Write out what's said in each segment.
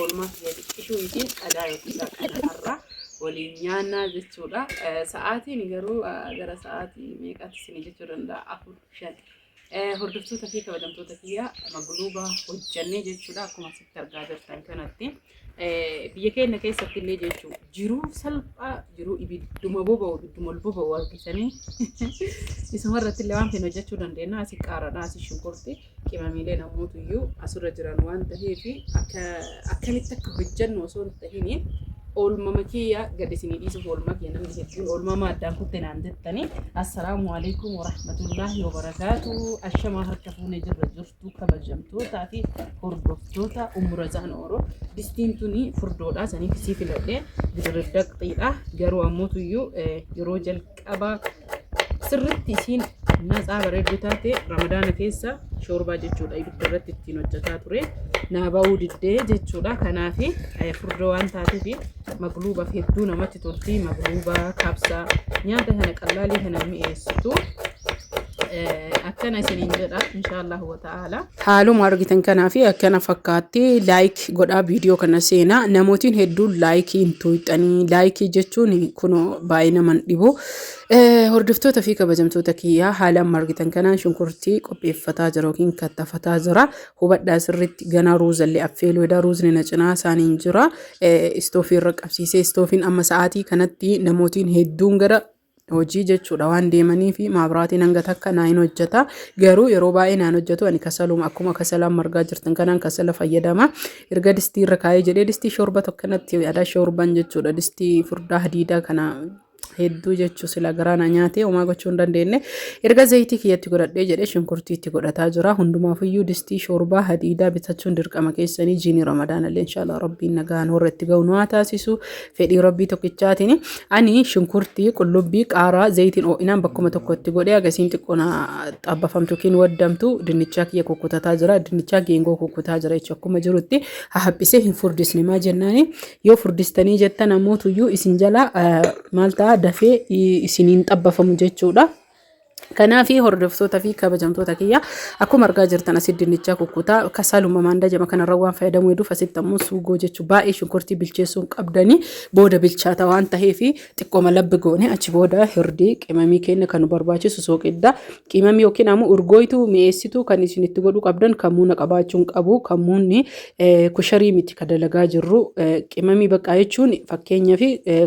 oolmaa jedhu ishiin dhagaa yookiin kanarraa waliin nyaannaa jechuudha. Sa'aatiin garuu gara sa'aatii meeqatti isin jechuu danda'a? 4-5. Hordoftoota fi kabajamtoota kiyyaa magluuba hojjannee jechuudha. Akkuma asitti argaa jirtan kanatti biyya keenya keessatti illee jechuudha jiruu salphaa jiruu ibidduma boba'u ibidduma ol boba'u argisanii isuma irratti illee waan feene hojjechuu dandeenya. Asii qaaraadha, asii shunkurtii, qimamiilee namoota iyyuu asirra jiran waan ta'eef akkamitti akka hojjennu osoo hin tahiin oolmama kiyya gadi isinii dhiisuuf oolmaa kiyya namni hedduun oolmama addaan kutte naan jettanii assalaamu alaikum warahmatullahi wabarakaatu. Ashamaa harka fuunee jirra jirtu kabajamtootaa fi hordoftoota Ummurazaan Oroo. Distiin tuni furdoodha, saniif isii filadhee bidirdaqxiidha. Garuu ammoo iyyuu yeroo jalqabaa sirriitti isiin natsaa bareedduu taate ramadaana keessa shoorbaa jechuudha ibidda irratti ittiin hojjetaa ture. Naa ba'uu diddee jechuudha. Kanaaf furdoo waan taateef magluuba hedduu namatti tolti. Magluuba kabsaa nyaata kana qallaalii kana mi'eessitu akkana isiniin jedha inshallah wa ta'ala. Haaluma argitan kanaafi akkana fakkaatti laayik godhaa viidiyoo kana seenaa. Namootiin hedduun laayikii hin tuuxanii. Laayikii jechuun kun baay'ee nama dhibu. Hordoftoota fi kabajamtoota kiyyaa haala amma argitan kanaan shunkurtii qopheeffataa jira yookiin kattafataa jira. Hubadhaa sirriitti ganaa ruuzallee affeeloodha. Ruuzni na cinaa isaaniin jira. Istoofii irra qabsiisee istoofiin amma sa'aatii kanatti namootiin hedduun gara hojii jechuudha waan deemanii fi maabiraatiin hanga takka naan hojjeta. Garuu yeroo baay'ee naan hojjetu ani kasaluma akkuma kasalaan margaa jirtan kanaan kasala fayyadama. Erga distii irra kaayee jedhee distii shoorba tokkanatti ada shoorban jechuudha. Distii furdaa hadiidaa kana hedduu jechuu sila garaana nyaatee homaa gochuu hin dandeenye. Erga zayitii kiyyatti godhadhee jedhee shunkurtii itti godhataa jira. Hundumaafiyyuu distii shoorbaa hadiidaa bitachuun dirqama keessanii jiini ramadaanallee inshallah rabbiin nagaan warra itti ga'u nu haa taasisu fedhii rabbii tokkichaatiin. Ani shunkurtii qullubbii qaaraa zayitiin ho'inaan bakkuma tokkotti godhee agasiin xiqqoona xabbafamtu kiin waddamtu dinnichaa kiyya kukkutataa jira. Dinnichaa geengoo kukkutaa jira jechuudha. Akkuma jirutti haphisee hin furdisne maa jennaani yoo furdistanii jettan ammoo isin jala maal ta'a dafee isiniin xabbafamu jechuudha. Kanaafi hordoftoota fi kabajamtoota kiyya akkuma argaa jirtan asitti dinnichaa kukkutaa kasaaluma maanda jama kanarra waan fayyadamu hedduuf asitti ammoo suugoo jechuudha. Baay'ee shunkurtii bilcheessuun qabdanii booda bilchaata waan ta'eef xiqqooma labbi goone achi booda hirdii qimamii keenya kan nu barbaachisu sooqidda. Qimamii yookiin ammoo urgooytu mi'eessitu kan isin itti godhuu qabdan kamuuna qabaachuun qabu. Kamuunni kusharii miti ka dalagaa jirru qimamii baqqaa jechuun fakkeenyaaf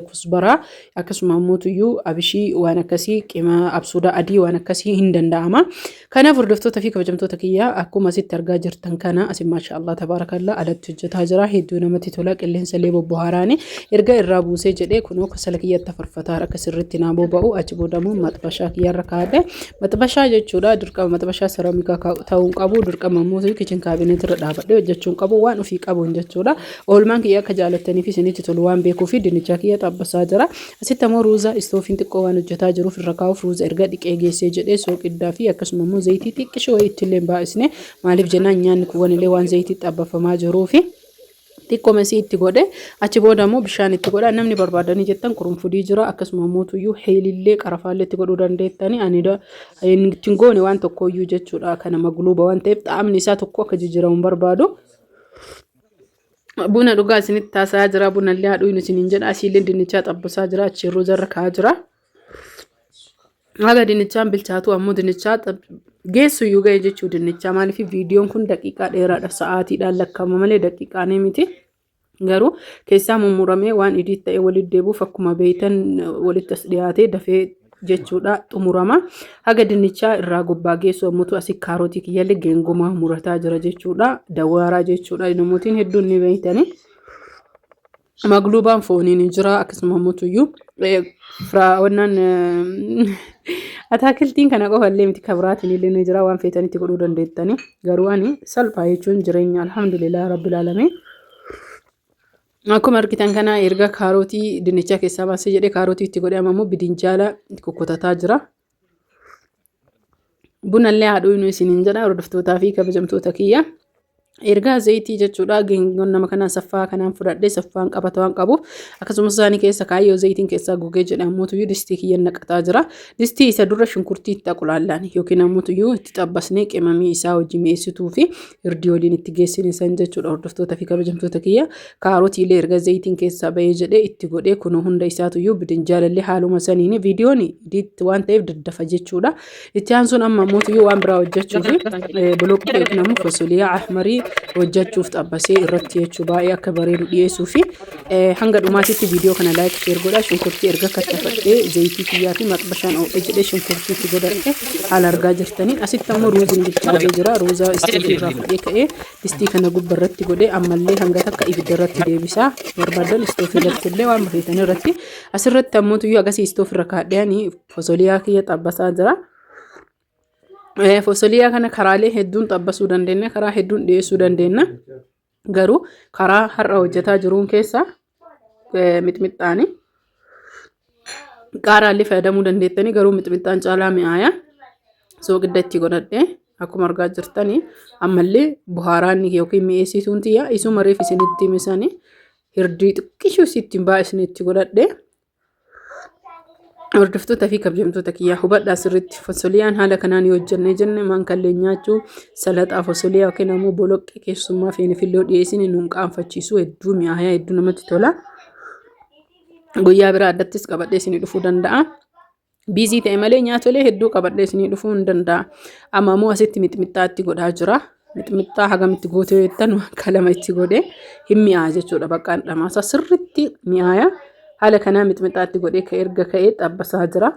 kusbaraa akkasuma ammoo tuyyuu abishii waan akkasii qima absuuda adii waan akkasii hin danda'ama. Kanaaf hordoftoota fi kabajamtoota kiyyaa akkuma asitti argaa jirtan kana asin maashaallah tabarakallah alatti hojjetaa jira. Hedduu namatti tola. Qilleensa illee bobbohaaraani erga irraa buusee jedhee kunoo kasala kiyyatti farfataa akka sirriitti naa boba'u achi boodamu maxbashaa kiyyarra kaa'adhe. Maxbashaa jechuudha dirqama maxbashaa seramikaa ta'uu qabu. Dirqama immoo kichin kaabineet irra dhaabadhe hojjechuun qabu waan ofii qabuun jechuudha. Oolmaan kiyya akka jaalattanii fi isinitti tolu waan beekuu fi dinnichaa kiyya xabbasaa jira. Asitti ammoo ruuza istoofiin xiqqoo waan hojjetaa jiruuf irra kaa'uuf ruuza erga dhiqee geessee jedhee sooqiddaa fi akkasuma immoo zayitii xiqqishoo ittillee baay'isne maaliif jennaan nyaanni kun illee waan zayitii xabbafamaa jiruu fi xiqqoo masii itti godhe achi booda immoo bishaan itti godha. Namni barbaadanii jettan qurunfudii jira akkasuma immoo tuyyuu heelillee qarafaallee itti godhuu dandeettani. Ani ittiin goone waan tokkoyyuu jechuudha kana magluuba waan ta'eef xaamni isaa tokko akka jijjiiramu barbaadu. Buna dhugaa isinitti taasaa jira. Buna illee haadhuun isiniin jedha. Asiillee dinnichaa xabbasaa jira. Achi ruuzarra kaa'aa jira. Haga dinnichaan bilchaatu ammoo dinnichaa geessu iyyuu ga'e jechuu dinnichaa maaliif viidiyoon kun daqiiqaa dheeraadha sa'aatiidhaan lakkama malee daqiiqaanii miti. Garuu keessaa mummuramee waan idii ta'e walitti deebuuf akkuma beeytan walitti as dhiyaatee dafee jechuudha xumurama. Haga dinnichaa irraa gubbaa geessu ammoo asii kaarotii kiyyallee geengomaa murataa jira jechuudha. Dawaaraa jechuudha. Namootiin hedduun ni beeytani. Magluubaan fooniin jira akkasuma ammoo tuyyuu firaawwanaan ataakiltiin kana qofallee miti kabiraatiin illee ni jira waan feetanitti godhuu dandeettani. Garuu ani salphaa jechuun jireenya alhamdulillah rabbil aalamiin. Akkuma argitan kana erga kaarotii dinnichaa keessaa baasee jedhee kaarotii itti godhee ammoo bidinjaala kukkutataa jira. Bunallee haadhuun isiniin jedha hordoftootaa fi kabajamtoota kiyya. ergaa zayitii jechuudha. Geengoon nama kanaa saffaa kanaan fudhadhee saffaan qabata waan qabuuf akkasumas isaanii keessa kaayyoo zayitiin keessaa gogee jedhamuutu distii kiyyan naqataa jira. Distii isa dura shunkurtii itti aqulaallaan yookiin ammuutu itti xabbasnee qimamii isaa hojii mi'eessituu fi irdii waliin itti geessine san jechuudha. Hordoftoota fi kabajamtoota kiyya kaarotiilee erga zayitiin keessaa bahee jedhee itti godhee kun hunda isaatu bidin jaalallee haaluma saniin viidiyoon idiitti waan ta'eef daddafa jechuudha. Itti aansuun amma ammuutu waan biraa hojjechuuf boloqqee yookiin ammoo fasoliyaa ahmarii hojjechuuf xabbasee irratti jechuu baay'ee akka bareedu dhiyeessuu fi hanga dhumaatitti viidiyoo kana laayik sheer godhaa. Shunkurtii erga kattafadhee zayitii kiyyaa fi maxbashaan oofee jedhee shunkurtiitti godhadhee haala argaa jirtaniin asitti ammoo ruuziin bilchaatee jira. Ruuzaa istiilii irraa fudhee ka'ee distii kana gubbarratti godhee ammallee hanga takka ibidda irratti deebisaa barbaadan istoofii irratti illee waan bafeetan irratti asirratti ammoo agasii istoof irra kaadhanii fosoliyaa kiyya xabbasaa jira. Fosoliyaa kana karaalee hedduun xabbasuu dandeenya, karaa hedduun dhiyeessuu dandeenya. Garuu karaa har'a hojjetaa jiruun keessa mixmixaani qaaraallee fayyadamuu dandeettanii garuu mixmixaan caalaa mi'aaya. Soogidda itti godhadhee akkuma argaa jirtanii ammallee buhaaraan yookiin mi'eessituun tiyya isuma reef isinitti misanii hirdii xiqqishuu ittiin baay'isanii itti godhadhee. Hordoftoota fi kabajamtoota kiyyaa hubadhaa sirriitti fosoliyaan haala kanaan yoo hojjannee jenne maankallee nyaachuu salaxaa fosoliyaa yookiin ammoo boloqqee keessummaa feene filoo dhiyeessine nuun qaanfachiisuu hedduu mi'aayaa hedduu namatti tola. Guyyaa biraa addattis qabadhee isinii dhufuu danda'a. Biizii ta'e malee nyaatolee hedduu qabadhee isinii dhufuu hin danda'a. Amma ammoo asitti mixmixaatti godhaa jira. Mixmixaa hagamitti gootee jettan akka lama itti godhee hin mi'aa jechuudha. Baqqaan dhamaasaa sirriitti mi'aaya. Haala kanaa mixmixaatti godhee erga ka'ee xabbasaa jira.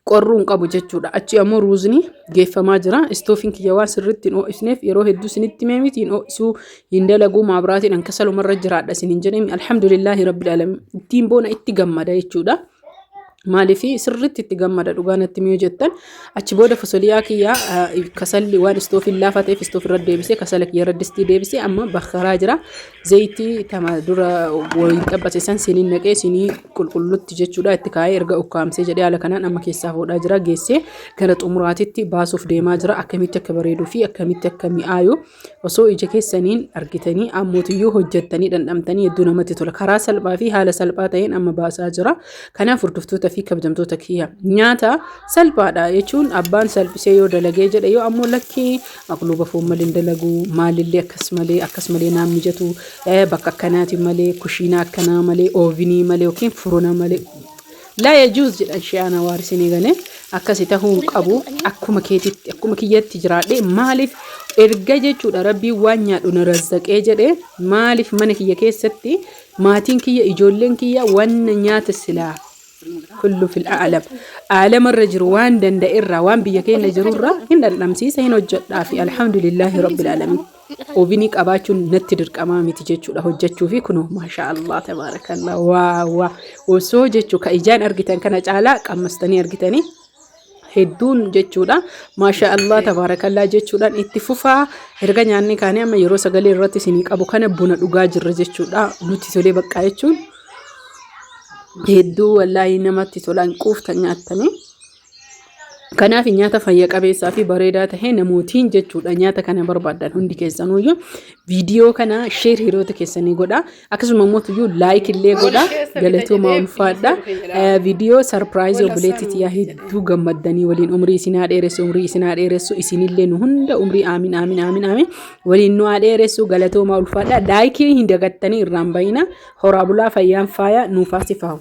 Qorruun qabu jechuudha. Achi ammoo ruuzni geeffamaa jira. Istoofiin kiyya waan sirriitti hin ho'isneef yeroo hedduu isinitti meemiti hin ho'isuu hin dalaguu maabiraatiin an kasalumarra jiraadha isiniin jedhemi. Alhamdulillaahi rabbil alamin ittiin boona itti gammada jechuudha. Maaliifi sirriitti itti gammada dhugaanatti mi'oo jettan achi booda fosoliyaa kiyyaa kasalli waan istoofiin laafaa ta'eef istoofirra deebisee kasala kiyya irra distii deebisee amma bakkaraa jira. Zayitii tama dura waliin xabbase san siniin naqee sinii qulqullutti jechuudha itti kaa'ee erga ukkaamsee jedhee haala kanaan amma keessaa fuudhaa jira geessee gara xumuraatitti baasuuf deemaa jira. Akkamitti akka bareeduu fi akkamitti akka mi'aayu osoo ija keessaniin argitanii ammootiyyuu hojjettanii dhandhamtanii hedduu namatti tola. Karaa salphaa fi haala salphaa ta'een amma baasaa jira. Kanaaf hordoftoota fi kabajamtoota kiyya nyaata salphaadha jechuun abbaan salphisee yoo dalagee jedhe yoo ammoo lakkii maqluuba foon malee dalaguu maalillee akkas malee naan mijatu bakka akkanaatiin malee kushiinaa akkanaa malee oovinii malee yookiin furuna malee laa yajuuz jedhan shi'aana waarisanii gane akkasi ta'uu qabu. Akkuma keetitti akkuma kiyyatti jiraadhe maaliif erga jechuudha rabbiin waan nyaadhu na razzaqee jedhe maaliif mana kiyya keessatti maatiin kiyya ijoolleen kiyya waan nyaata silaa kullu fil a'lam aalama irra jiru waan danda'irraa waan biyya keenya jirurraa hin dhandhamsiisa hin hojjedhaa fi alhamdulillahi rabbil alamin. Oovinii qabaachuun natti dirqamaa miti jechuudha hojjechuu fi kunoo maasha Allah tabaarakallah waa osoo jechuu ka ijaan argitan kana caalaa qammastanii argitanii hedduun jechuudha maasha Allah tabaarakallah jechuudhaan itti fufaa. Erga nyaanni kaanii amma yeroo sagalee irratti isinii qabu kana buna dhugaa jirra jechuudha nutti tolee baqqaa jechuun hedduu wallaahi namatti tolaan quuftan nyaattanii. Kanaaf nyaata fayya qabeessaa fi bareedaa ta'e namootiin jechuudha nyaata kana barbaadan hundi keessanuyyuu viidiyoo kana sheer hiriyoota keessanii godha. Akkasuma immoo laayik illee godha. Galatooma ulfaadha. Viidiyoo sarpiraayizii obboleettii yaa hedduu gammaddanii waliin umrii isinaa dheeressu isinillee nu hunda umrii aamin waliin nu dheeressu galatooma ulfaadha. Laayikii hin dagattanii irraan bayina horaa bulaa fayyaan faaya nuufaasifaa'u.